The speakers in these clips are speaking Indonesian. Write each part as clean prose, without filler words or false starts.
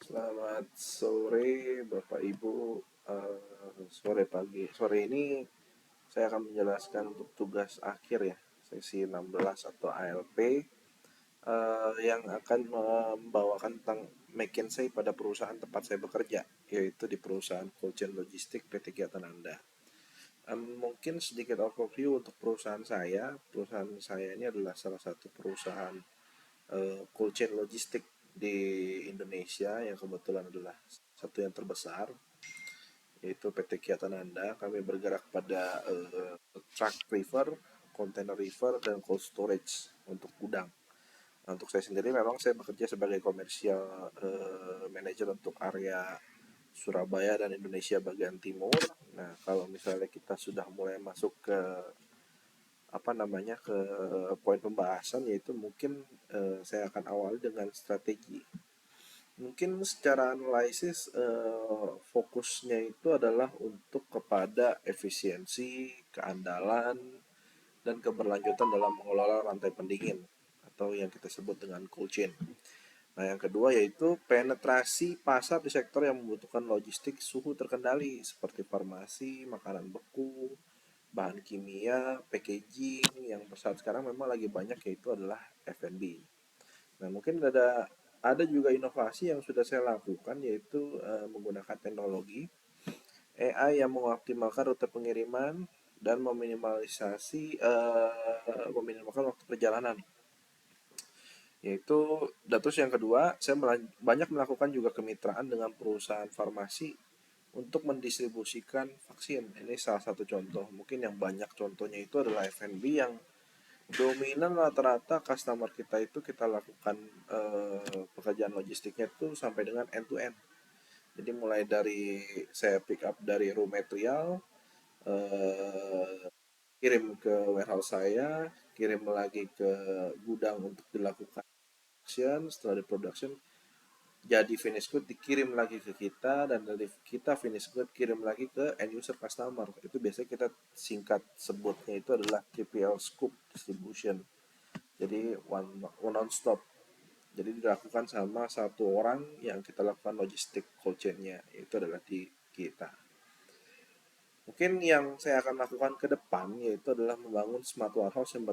Selamat sore Bapak Ibu. Sore pagi. Sore ini saya akan menjelaskan untuk tugas akhir ya, sesi 16 atau ALP yang akan membawakan tentang McKinsey pada perusahaan tempat saya bekerja, yaitu di perusahaan cold chain logistik PT Kiatan Anda. Mungkin sedikit overview untuk perusahaan saya. Perusahaan saya ini adalah salah satu perusahaan cold chain logistik di Indonesia yang kebetulan adalah satu yang terbesar, yaitu PT Kiatan Anda. Kami bergerak pada truck river, container river, dan cold storage untuk gudang. Nah, untuk saya sendiri memang saya bekerja sebagai komersial manager untuk area Surabaya dan Indonesia bagian timur. Nah, kalau misalnya kita sudah mulai masuk ke ke poin pembahasan, yaitu mungkin saya akan awali dengan strategi. Mungkin secara analisis fokusnya itu adalah untuk kepada efisiensi, keandalan, dan keberlanjutan dalam mengelola rantai pendingin atau yang kita sebut dengan cold chain. Nah, yang kedua yaitu penetrasi pasar di sektor yang membutuhkan logistik suhu terkendali seperti farmasi, makanan beku, bahan kimia, packaging yang saat sekarang memang lagi banyak, yaitu adalah F&B. Nah, mungkin ada juga inovasi yang sudah saya lakukan, yaitu menggunakan teknologi AI yang mengoptimalkan rute pengiriman dan meminimalkan waktu perjalanan. Yaitu dan terus yang kedua, saya banyak melakukan juga kemitraan dengan perusahaan farmasi untuk mendistribusikan vaksin. Ini salah satu contoh. Mungkin yang banyak contohnya itu adalah F&B yang dominan rata-rata customer kita itu kita lakukan pekerjaan logistiknya itu sampai dengan end to end. Jadi mulai dari saya pick up dari raw material, eh, kirim ke warehouse saya, kirim lagi ke gudang untuk dilakukan production. Setelah di production jadi finish good dikirim lagi ke kita, dan dari kita finish good kirim lagi ke end user customer. Itu biasanya kita singkat sebutnya itu adalah 3PL scoop distribution. Jadi one non stop. Jadi dilakukan sama satu orang yang kita lakukan logistik cold chain-nya, itu adalah di kita. Mungkin yang saya akan lakukan ke depan yaitu adalah membangun smart warehouse yang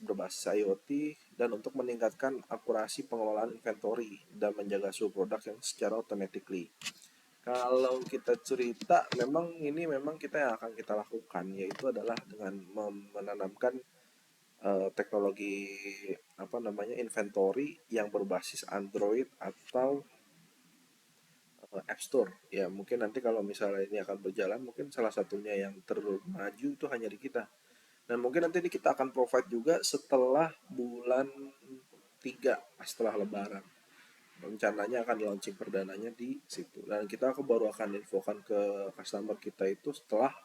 berbasis IoT dan untuk meningkatkan akurasi pengelolaan inventory dan menjaga suhu produk yang secara automatically. Kalau kita cerita, memang kita yang akan kita lakukan yaitu adalah dengan menanamkan teknologi inventory yang berbasis Android atau App Store. Ya, mungkin nanti kalau misalnya ini akan berjalan, mungkin salah satunya yang termaju itu hanya di kita. Dan mungkin nanti kita akan provide juga setelah bulan 3 setelah Lebaran. Rencananya akan launching perdananya di situ. Dan kita baru akan infokan ke customer kita itu setelah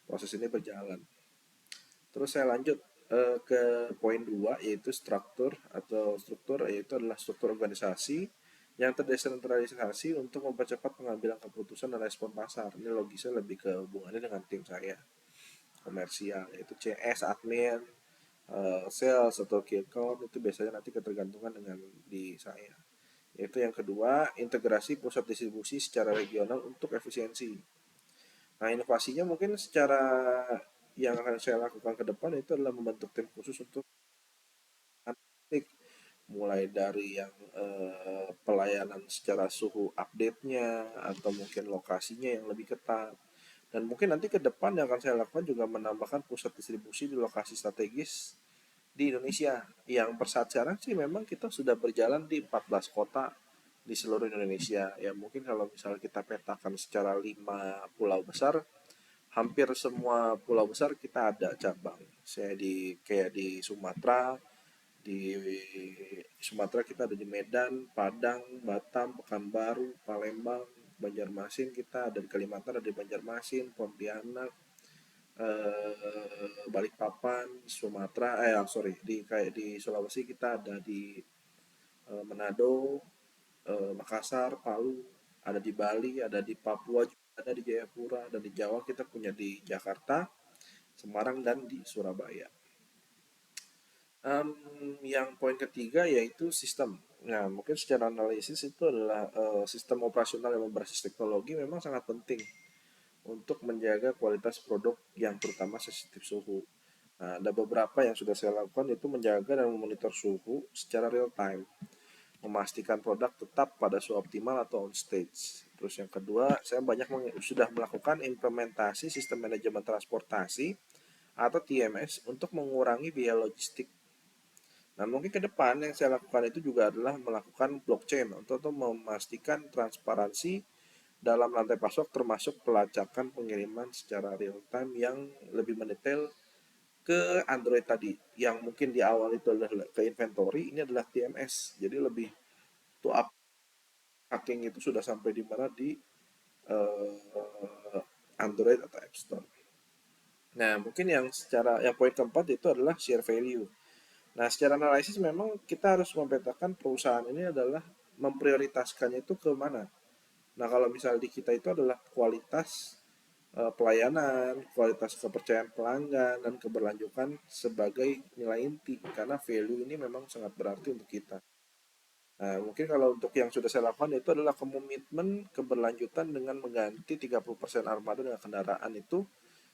proses ini berjalan. Terus saya lanjut ke poin 2 yaitu struktur yaitu adalah struktur organisasi yang terdesentralisasi untuk mempercepat pengambilan keputusan dan respon pasar. Ini logisnya lebih ke hubungannya dengan tim saya komersial, yaitu CS, admin, sales atau key account. Itu biasanya nanti ketergantungan dengan di saya. Yaitu yang kedua, integrasi pusat distribusi secara regional untuk efisiensi. Nah, inovasinya mungkin secara yang akan saya lakukan ke depan itu adalah membentuk tim khusus untuk analitik, mulai dari yang pelayanan secara suhu update-nya atau mungkin lokasinya yang lebih ketat. Dan mungkin nanti ke depan yang akan saya lakukan juga menambahkan pusat distribusi di lokasi strategis di Indonesia. Yang per saat sekarang sih memang kita sudah berjalan di 14 kota di seluruh Indonesia. Ya mungkin kalau misalnya kita petakan secara 5 pulau besar, hampir semua pulau besar kita ada cabang. Saya kayak di Sumatera, di Sumatera kita ada di Medan, Padang, Batam, Pekanbaru, Palembang, Banjarmasin, kita ada di Kalimantan ada di Banjarmasin, Pontianak, Balikpapan, Sumatera, di Sulawesi kita ada di Manado, Makassar, Palu, ada di Bali, ada di Papua, ada di Jayapura, dan di Jawa kita punya di Jakarta, Semarang, dan di Surabaya. Yang poin ketiga yaitu sistem. Nah, mungkin secara analisis itu adalah sistem operasional yang berbasis teknologi memang sangat penting untuk menjaga kualitas produk yang terutama sensitif suhu. Nah, ada beberapa yang sudah saya lakukan itu menjaga dan memonitor suhu secara real time, memastikan produk tetap pada suhu optimal atau on stage. Terus yang kedua, saya banyak sudah melakukan implementasi sistem manajemen transportasi atau TMS untuk mengurangi biaya logistik. Nah, mungkin ke depan yang saya lakukan itu juga adalah melakukan blockchain untuk memastikan transparansi dalam rantai pasok termasuk pelacakan pengiriman secara real time yang lebih mendetail ke Android tadi. Yang mungkin di awal itu adalah ke inventory, ini adalah TMS. Jadi lebih to up hacking itu sudah sampai di mana di Android atau App Store. Nah, mungkin yang poin keempat itu adalah share value. Nah, secara analisis memang kita harus memetakan perusahaan ini adalah memprioritaskannya itu ke mana. Nah, kalau misal di kita itu adalah kualitas pelayanan, kualitas kepercayaan pelanggan, dan keberlanjutan sebagai nilai inti. Karena value ini memang sangat berarti untuk kita. Nah, mungkin kalau untuk yang sudah saya lakukan itu adalah komitmen keberlanjutan dengan mengganti 30% armada dengan kendaraan itu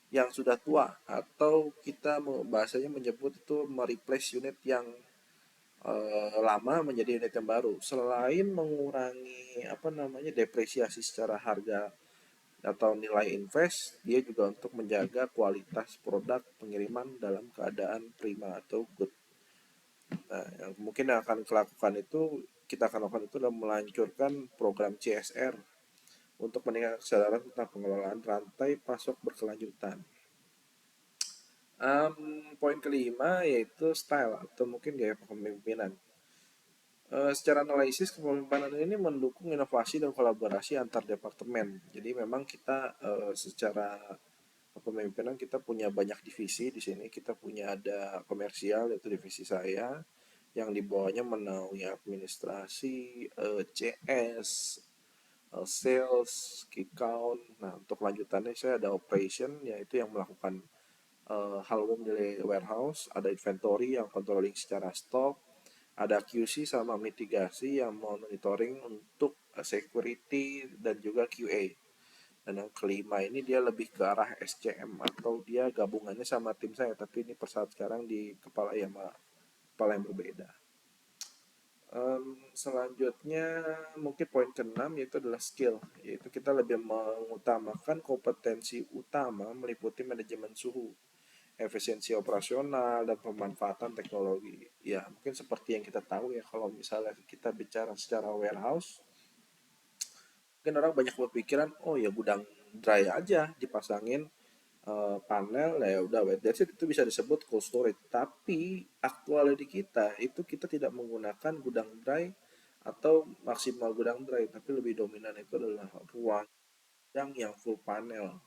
yang sudah tua atau kita bahasanya menyebut itu mereplace unit yang lama menjadi unit yang baru. Selain mengurangi apa namanya depresiasi secara harga atau nilai invest, dia juga untuk menjaga kualitas produk pengiriman dalam keadaan prima atau good. Nah, yang mungkin akan kita akan lakukan itu adalah melanjutkan program CSR untuk meningkatkan kesadaran tentang pengelolaan rantai pasok berkelanjutan. Poin kelima yaitu style atau mungkin gaya kepemimpinan. Secara analisis kepemimpinan ini mendukung inovasi dan kolaborasi antar departemen. Jadi memang kita secara kepemimpinan kita punya banyak divisi di sini. Kita punya ada komersial yaitu divisi saya yang di bawahnya menaungi administrasi, CS, sales, key count. Nah, untuk lanjutannya saya ada operation yaitu yang melakukan hal umum di warehouse, ada inventory yang controlling secara stok, ada QC sama mitigasi yang monitoring untuk security dan juga QA. Dan yang kelima ini dia lebih ke arah SCM atau dia gabungannya sama tim saya, tapi ini per saat sekarang di kepala yang berbeda. Selanjutnya mungkin poin keenam yaitu adalah skill, yaitu kita lebih mengutamakan kompetensi utama meliputi manajemen suhu, efisiensi operasional, dan pemanfaatan teknologi. Ya, mungkin seperti yang kita tahu ya, kalau misalnya kita bicara secara warehouse, mungkin orang banyak berpikiran, oh ya gudang dry aja dipasangin panel, ya udah wait that's it, itu bisa disebut cold storage. Tapi aktualnya di kita itu kita tidak menggunakan gudang dry atau maksimal gudang dry, tapi lebih dominan itu adalah ruang yang full panel.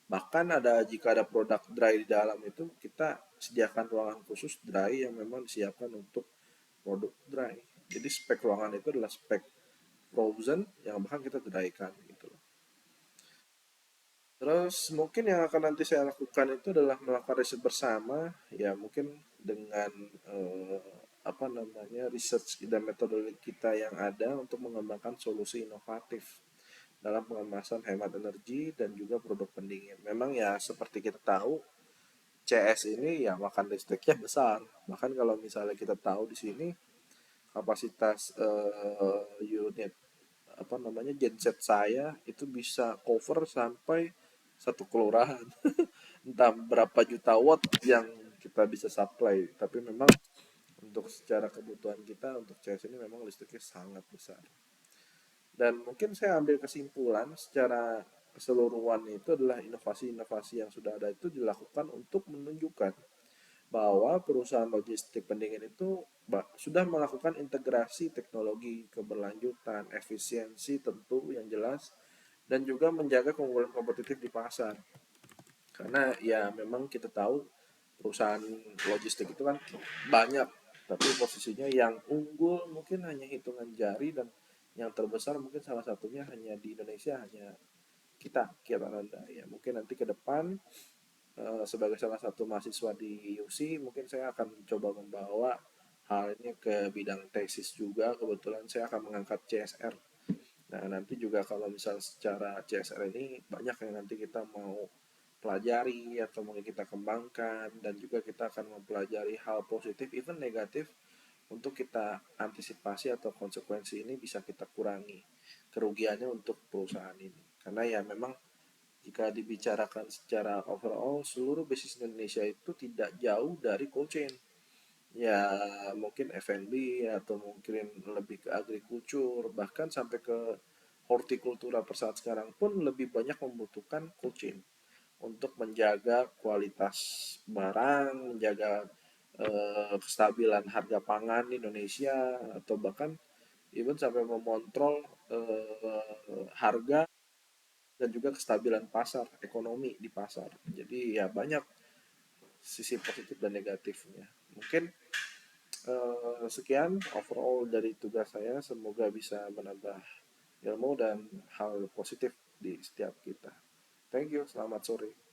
Bahkan jika ada produk dry di dalam itu kita sediakan ruangan khusus dry yang memang disiapkan untuk produk dry. Jadi spek ruangan itu adalah spek frozen yang bahkan kita drykan gitu loh. Terus mungkin yang akan nanti saya lakukan itu adalah melakukan riset bersama, ya mungkin dengan eh, apa namanya research dan metodologi kita yang ada untuk mengembangkan solusi inovatif dalam pengemasan hemat energi dan juga produk pendingin. Memang ya seperti kita tahu CS ini ya makan listriknya besar. Bahkan kalau misalnya kita tahu di sini kapasitas unit apa namanya genset saya itu bisa cover sampai satu kelurahan. Entah berapa juta watt yang kita bisa supply, tapi memang untuk secara kebutuhan kita untuk CS ini memang listriknya sangat besar. Dan mungkin saya ambil kesimpulan secara keseluruhan itu adalah inovasi-inovasi yang sudah ada itu dilakukan untuk menunjukkan bahwa perusahaan logistik pendingin itu sudah melakukan integrasi teknologi keberlanjutan, efisiensi tentu yang jelas, dan juga menjaga keunggulan kompetitif di pasar. Karena ya memang kita tahu perusahaan logistik itu kan banyak, tapi posisinya yang unggul mungkin hanya hitungan jari, dan yang terbesar mungkin salah satunya hanya di Indonesia hanya kita Anda ya. Mungkin nanti ke depan sebagai salah satu mahasiswa di UC mungkin saya akan coba membawa hal ini ke bidang tesis juga, kebetulan saya akan mengangkat CSR. Nah, nanti juga kalau misal secara CSR ini banyak yang nanti kita mau pelajari atau mungkin kita kembangkan, dan juga kita akan mempelajari hal positif, even negatif, untuk kita antisipasi atau konsekuensi ini bisa kita kurangi kerugiannya untuk perusahaan ini. Karena ya memang jika dibicarakan secara overall, seluruh bisnis Indonesia itu tidak jauh dari cold chain. Ya, mungkin F&B atau mungkin lebih ke agrikultur, bahkan sampai ke hortikultura per saat sekarang pun lebih banyak membutuhkan cold chain untuk menjaga kualitas barang, menjaga kestabilan harga pangan di Indonesia, atau bahkan even sampai memontrol harga dan juga kestabilan pasar, ekonomi di pasar. Jadi ya banyak sisi positif dan negatifnya. Mungkin sekian overall dari tugas saya. Semoga bisa menambah ilmu dan hal positif di setiap kita. Thank you. Selamat sore.